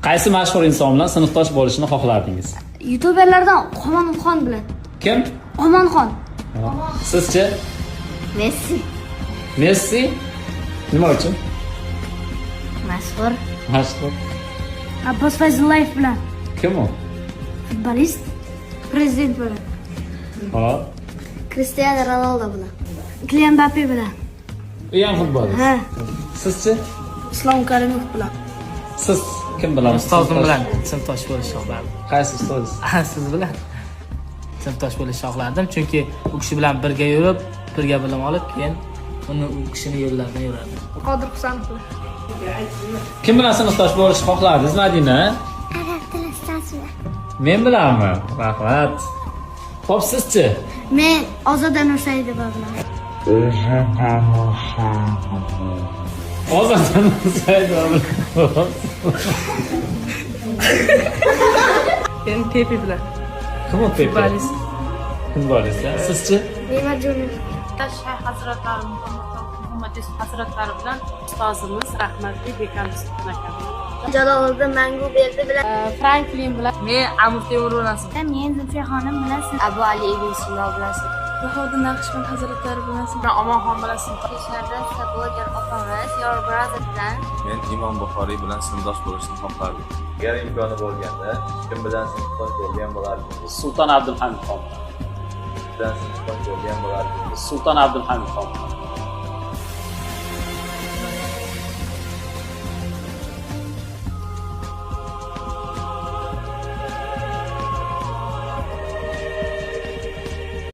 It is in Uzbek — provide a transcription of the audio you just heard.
Qaysi mashhur inson bilan sinfdosh bo'lishni xohlardingiz? YouTuberlardan Omonxon bilan. Kim? Omonxon. Sizchi? Messi. Messi? Nima uchun? Mashhur. Mashhur. Abbos Fayzullayev bilan. Kim u? Futbolist. Prezident bilan. Hop. Cristiano Ronaldo bilan. Kylian Mbappe bilan. U ham futbolist. Ha. Sizchi? Islom Karimov bilan. Siz kim bilan? Ustozim bilan sinfdosh bo'lishni xohlardim. Qaysi ustoz? Siz bilan sinfdosh bo'lishni xohlardim, chunki u kishi bilan birga yurib, birga bilim olib, keyin u kishini yo'llaridan yurardim. Qodir Husanov bilan. Kim bilan sinfdosh bo'lishni xohlardingiz, Madina? Arab tili ustozi bilan. Men bilanmi? Rahmat. Xo'p, sizchi? Men Ozoda Nursaidova bilan. Ozoda Nursaidova bilan. Men Pepe bilan. Kim u Pepe? Futbolist. Futbolist. Sizchi? Neymar Junior. Shayx hazratlari Muhammad Yusuf hazratlari bilan ustozimiz rahmatli Bekamiz aka. Jaloliddin Manguberdi bilan. Franklin bilan. Men Amir Temur bilan. Men Zulfiya xonim bilan. Abu Ali ibn Sino bilan. Bahodir Naqshband hazratlari bilan. Omonxon bilan. Kishlarda bloger opamiz, your brother bilan. Men Imom Buxoriy bilan sinfdosh bo'lishni xohlardim. Agar imkoni bo'lganda, kim bilan sinfdosh bo'lgan bo'lardingiz? Sulton Abdulhamid xon. Bilan sinfdosh bo'lgan bo'lardingiz. Sulton Abdulhamid xon.